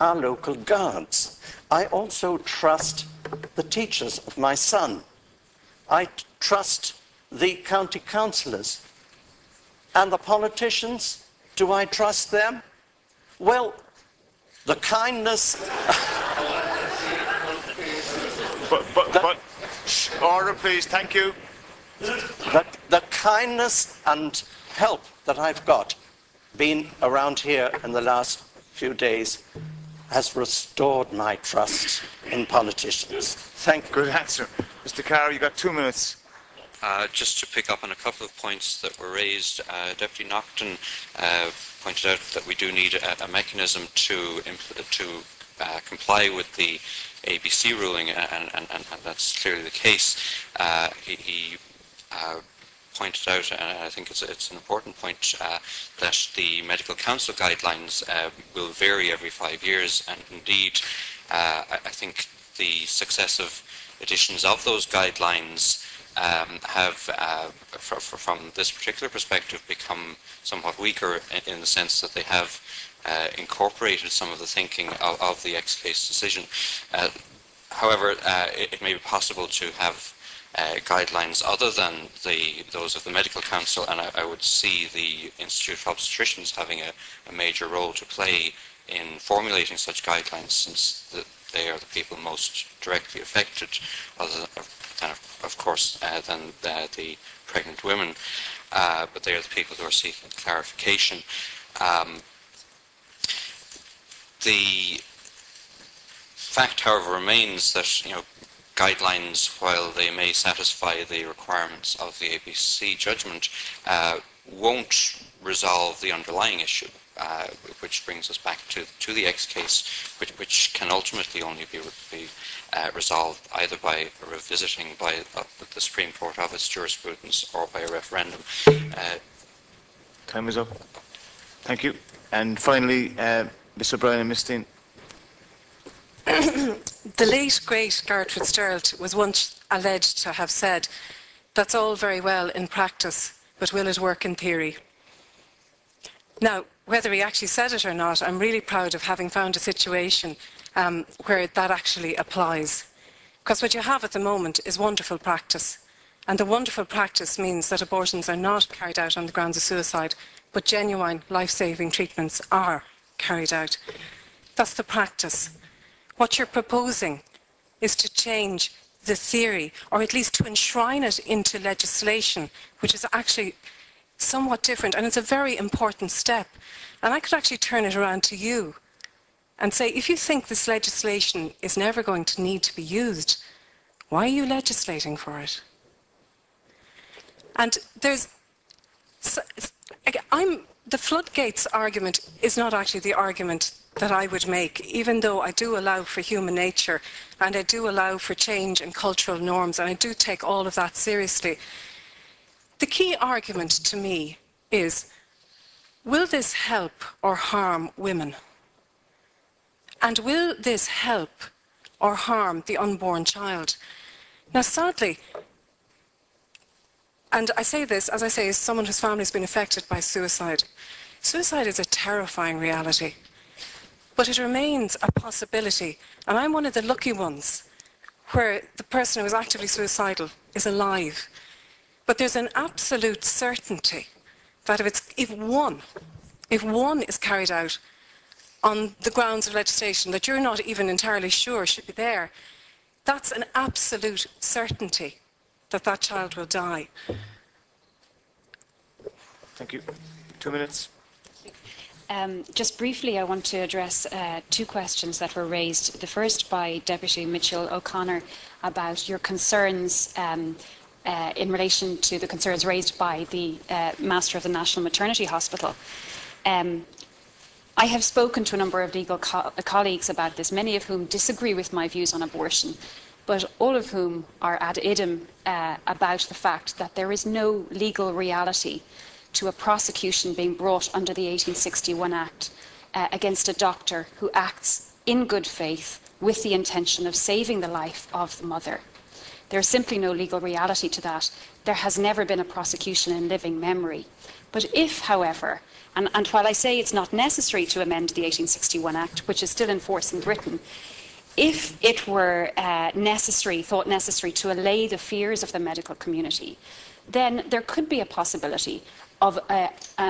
our local guards. I also trust the teachers of my son. I trust the county councillors. And the politicians, do I trust them? Well, the kindness... Order, please. Thank you. The kindness and help that I've got being around here in the last few days has restored my trust in politicians. Thank you. Good answer. Mr. Carr, you've got 2 minutes. Just to pick up on a couple of points that were raised, Deputy Naughton pointed out that we do need a mechanism to comply with the ABC ruling, and that's clearly the case. He pointed out, and I think it's an important point, that the Medical Council guidelines will vary every 5 years, and indeed I think the successive editions of those guidelines have, from this particular perspective, become somewhat weaker in the sense that they have incorporated some of the thinking of the X-case decision. However, it may be possible to have guidelines other than those of the Medical Council, and I would see the Institute of Obstetricians having a major role to play in formulating such guidelines, since they are the people most directly affected, other than, of course, than the pregnant women, but they are the people who are seeking clarification. The fact, however, remains that guidelines, while they may satisfy the requirements of the ABC judgment, won't resolve the underlying issue, which brings us back to the X case, which can ultimately only be resolved either by revisiting by the Supreme Court of its jurisprudence or by a referendum. Time is up. Thank you. And finally, Mr. O'Brien and Ms. Steen. The late, great Garret Fitzgerald was once alleged to have said, "That's all very well in practice, but will it work in theory?" Now, whether he actually said it or not, I'm really proud of having found a situation where that actually applies. Because what you have at the moment is wonderful practice. And the wonderful practice means that abortions are not carried out on the grounds of suicide, but genuine life-saving treatments are carried out. That's the practice. What you're proposing is to change the theory, or at least to enshrine it into legislation, which is actually somewhat different, and it's a very important step. And I could actually turn it around to you and say, if you think this legislation is never going to need to be used, why are you legislating for it? And the floodgates argument is not actually the argument that I would make, even though I do allow for human nature and I do allow for change in cultural norms, and I do take all of that seriously. The key argument to me is, will this help or harm women? And will this help or harm the unborn child. Now, sadly, and I say this, as I say, as someone whose family has been affected by suicide, suicide is a terrifying reality, but it remains a possibility. And I'm one of the lucky ones where the person who is actively suicidal is alive. But there's an absolute certainty that if one is carried out on the grounds of legislation that you're not even entirely sure should be there, that's an absolute certainty that that child will die. Thank you. 2 minutes. Just briefly, I want to address two questions that were raised. The first by Deputy Mitchell O'Connor about your concerns in relation to the concerns raised by the Master of the National Maternity Hospital. I have spoken to a number of legal colleagues about this, many of whom disagree with my views on abortion, but all of whom are ad idem about the fact that there is no legal reality to a prosecution being brought under the 1861 Act against a doctor who acts in good faith with the intention of saving the life of the mother. There is simply no legal reality to that. There has never been a prosecution in living memory. But if, however, and while I say it's not necessary to amend the 1861 Act, which is still in force in Britain, if it were thought necessary to allay the fears of the medical community, then there could be a possibility of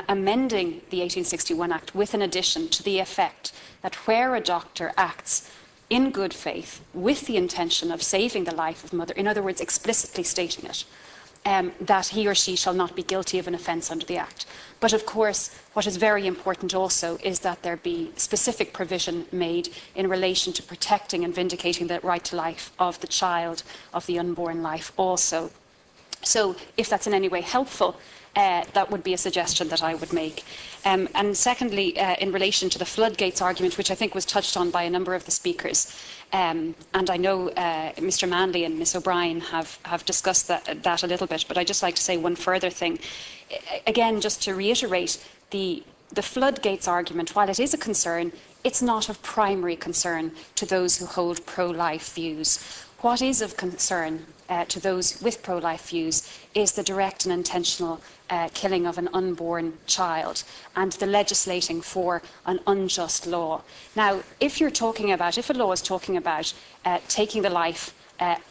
amending the 1861 Act with an addition to the effect that where a doctor acts in good faith with the intention of saving the life of the mother, in other words, explicitly stating it, that he or she shall not be guilty of an offence under the Act. But of course, what is very important also is that there be specific provision made in relation to protecting and vindicating the right to life of the child, of the unborn life also. So if that's in any way helpful, that would be a suggestion that I would make. And secondly, in relation to the floodgates argument, which I think was touched on by a number of the speakers, and I know Mr Manley and Ms O'Brien have discussed that a little bit, but I'd just like to say one further thing. Again, just to reiterate, the floodgates argument, while it is a concern, it's not of primary concern to those who hold pro-life views. What is of concern to those with pro-life views is the direct and intentional killing of an unborn child and the legislating for an unjust law. Now, if a law is talking about taking the life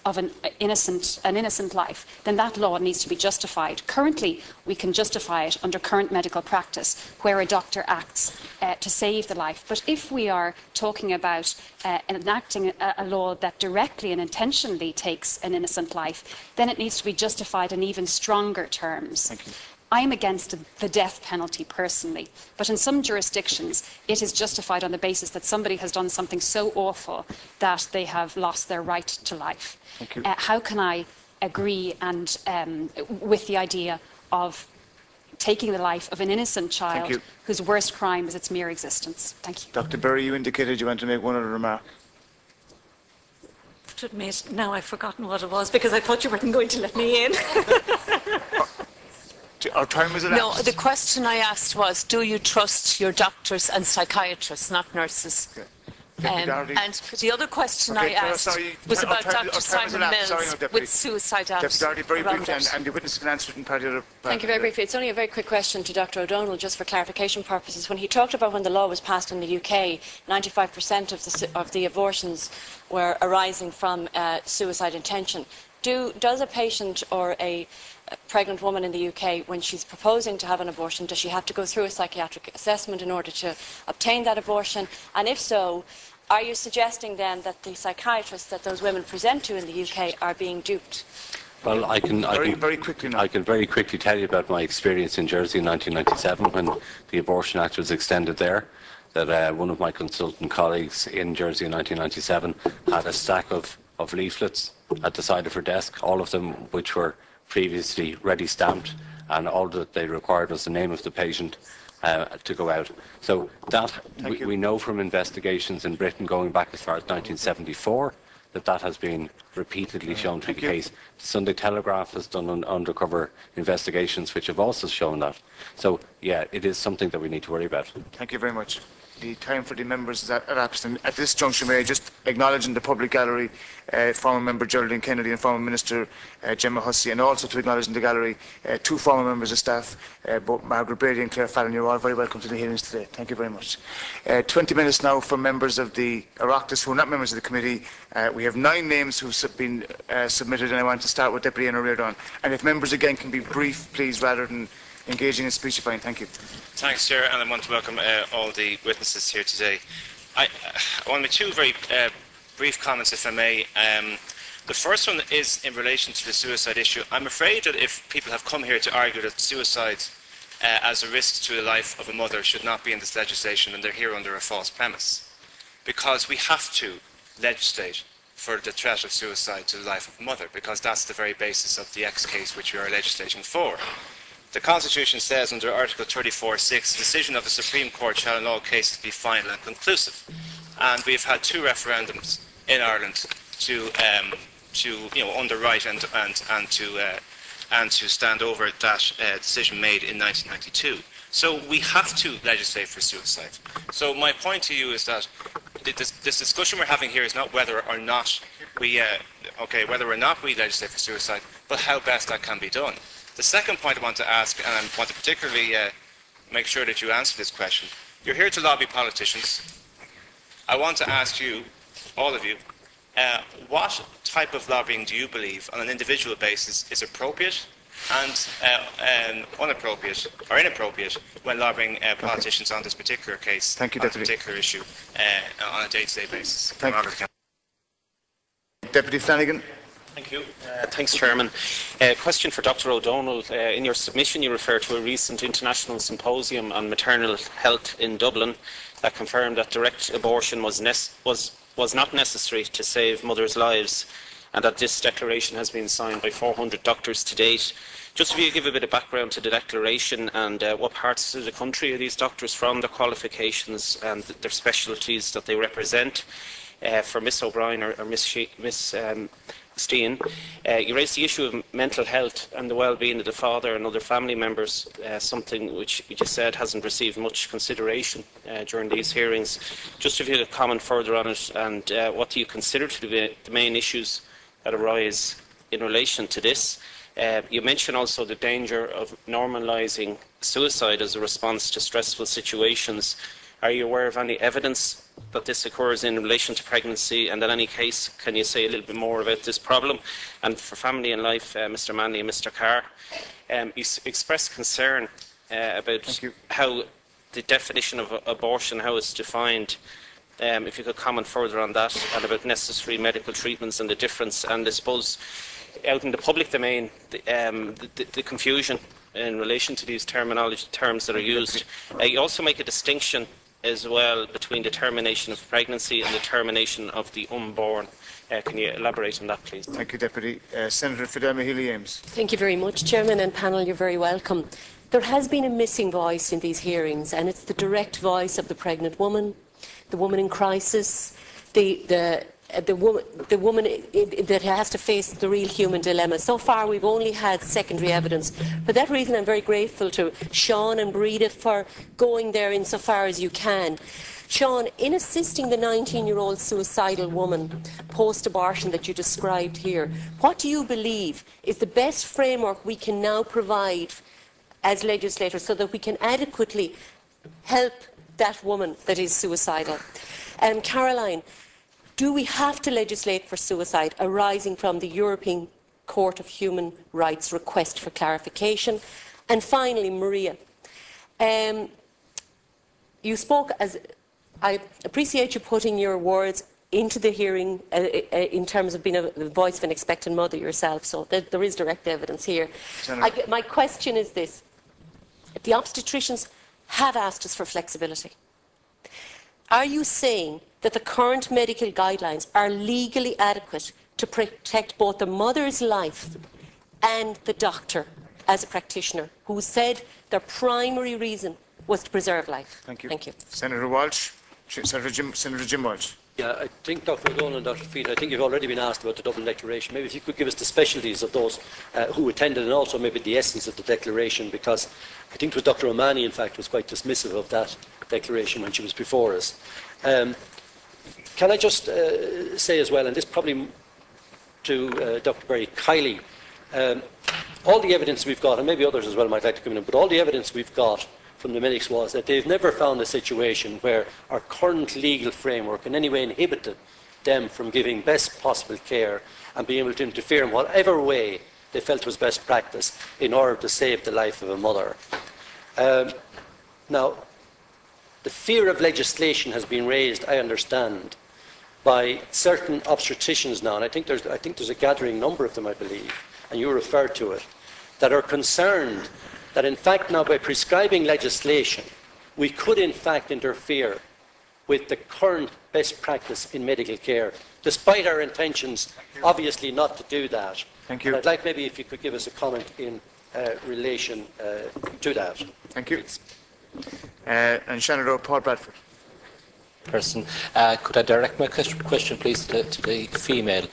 of an innocent life, then that law needs to be justified. Currently, we can justify it under current medical practice where a doctor acts to save the life. But if we are talking about enacting a law that directly and intentionally takes an innocent life, then it needs to be justified in even stronger terms. Thank you. I'm against the death penalty personally, but in some jurisdictions it is justified on the basis that somebody has done something so awful that they have lost their right to life. Thank you. How can I agree with the idea of taking the life of an innocent child whose worst crime is its mere existence? Thank you. Dr. Berry, you indicated you want to make one other remark. To admit, now I've forgotten what it was because I thought you weren't going to let me in. Our time is elapsed. No, the question I asked was, do you trust your doctors and psychiatrists, not nurses? Okay. And the other question I asked was about Dr. Simon Mills with suicidality. Deputy Dardy, very briefly, and the witness can answer it in part of the other. Thank you very briefly. It's only a very quick question to Dr. O'Donnell, just for clarification purposes. When he talked about when the law was passed in the UK, 95% of the abortions were arising from suicide intention. Does a patient or a pregnant woman in the UK, when she's proposing to have an abortion, does she have to go through a psychiatric assessment in order to obtain that abortion? And if so, are you suggesting then that the psychiatrists that those women present to in the UK are being duped? Well, I can very quickly tell you about my experience in Jersey in 1997 when the Abortion Act was extended there. That one of my consultant colleagues in Jersey in 1997 had a stack of leaflets at the side of her desk, all of them which were previously ready stamped, and all that they required was the name of the patient to go out. So that we know from investigations in Britain going back as far as 1974 that has been repeatedly shown to be the case. The Sunday Telegraph has done undercover investigations which have also shown that. So yeah, it is something that we need to worry about. Thank you very much. the time for the members is elapsed. And at this juncture, may I just acknowledge in the public gallery former member Geraldine Kennedy and former Minister Gemma Hussey, and also to acknowledge in the gallery two former members of staff, both Margaret Brady and Claire Fallon. You're all very welcome to the hearings today. Thank you very much. 20 minutes now for members of the Oireachtas who are not members of the committee. We have 9 names who have been submitted, and I want to start with Deputy Iona Reardon. And if members again can be brief, please, rather than engaging in speechifying. Thank you. Thanks, Chair, and I want to welcome all the witnesses here today. I want to make 2 very brief comments, if I may. The first one is in relation to the suicide issue. I'm afraid that if people have come here to argue that suicide as a risk to the life of a mother should not be in this legislation, then they're here under a false premise. Because we have to legislate for the threat of suicide to the life of a mother, because that's the very basis of the X case which we are legislating for. The Constitution says under Article 34(6), the decision of the Supreme Court shall in all cases be final and conclusive. And we've had 2 referendums in Ireland to underwrite and to stand over that decision made in 1992. So we have to legislate for suicide. So my point to you is that this discussion we're having here is not whether or not we legislate for suicide, but how best that can be done. The second point I want to ask, and I want to particularly make sure that you answer this question. You're here to lobby politicians. I want to ask you, all of you, what type of lobbying do you believe on an individual basis is appropriate and inappropriate when lobbying politicians on this particular case, Thank you, on this Deputy. particular issue on a day-to-day basis? Thank you. Deputy Flanagan. Thank you. Thanks, Chairman. Question for Dr. O'Donnell. In your submission, you refer to a recent international symposium on maternal health in Dublin that confirmed that direct abortion was not necessary to save mothers' lives, and that this declaration has been signed by 400 doctors to date. Just if you give a bit of background to the declaration and what parts of the country are these doctors from, their qualifications and their specialties that they represent. For Miss O'Brien or Miss Steen, you raised the issue of mental health and the well-being of the father and other family members, something which you just said hasn't received much consideration during these hearings. Just if you could comment further on it, and what do you consider to be the main issues that arise in relation to this? You mentioned also the danger of normalising suicide as a response to stressful situations. Are you aware of any evidence that this occurs in relation to pregnancy, and in any case, can you say a little bit more about this problem? And for Family and Life, Mr. Manley and Mr. Carr, you expressed concern about how the definition of abortion, how it's defined. If you could comment further on that, and about necessary medical treatments and the difference, and I suppose out in the public domain, the confusion in relation to these terms that are used. You also make a distinction as well between the termination of pregnancy and the termination of the unborn. Can you elaborate on that, please? Thank you, Deputy. Senator Fidelma Healy-Ames. Thank you very much, Chairman and panel. You're very welcome. There has been a missing voice in these hearings, and it's the direct voice of the pregnant woman, the woman in crisis, the woman that has to face the real human dilemma. So far, we've only had secondary evidence. For that reason, I'm very grateful to Sean and Breda for going there insofar as you can. Sean, in assisting the 19-year-old suicidal woman post-abortion that you described here, what do you believe is the best framework we can now provide as legislators so that we can adequately help that woman that is suicidal? Caroline, do we have to legislate for suicide arising from the European Court of Human Rights request for clarification? And finally, Maria, you spoke as... I appreciate you putting your words into the hearing in terms of being the voice of an expectant mother yourself, so there is direct evidence here. My question is this. The obstetricians have asked us for flexibility. Are you saying that the current medical guidelines are legally adequate to protect both the mother's life and the doctor as a practitioner who said their primary reason was to preserve life? Thank you. Thank you. Senator Walsh. Senator Jim Walsh. Yeah, I think Dr. O'Donnell and Dr. Faoite, I think you've already been asked about the Dublin Declaration. Maybe if you could give us the specialties of those who attended and also maybe the essence of the Declaration, because I think it was Dr. O'Mahony, in fact, was quite dismissive of that Declaration when she was before us. Can I just say as well, and this probably to Dr. Berry, Kiely, all the evidence we've got, and maybe others as well might like to come in, but all the evidence we've got from the medics was that they've never found a situation where our current legal framework in any way inhibited them from giving best possible care and being able to interfere in whatever way they felt was best practice in order to save the life of a mother. Now, the fear of legislation has been raised, I understand, by certain obstetricians now, and I think there's a gathering number of them, I believe, and you referred to it, that are concerned that in fact now by prescribing legislation we could in fact interfere with the current best practice in medical care, despite our intentions obviously not to do that. Thank you. And I'd like maybe if you could give us a comment in relation to that. Thank you. And Senator Paul Bradford. Could I direct my question please to the female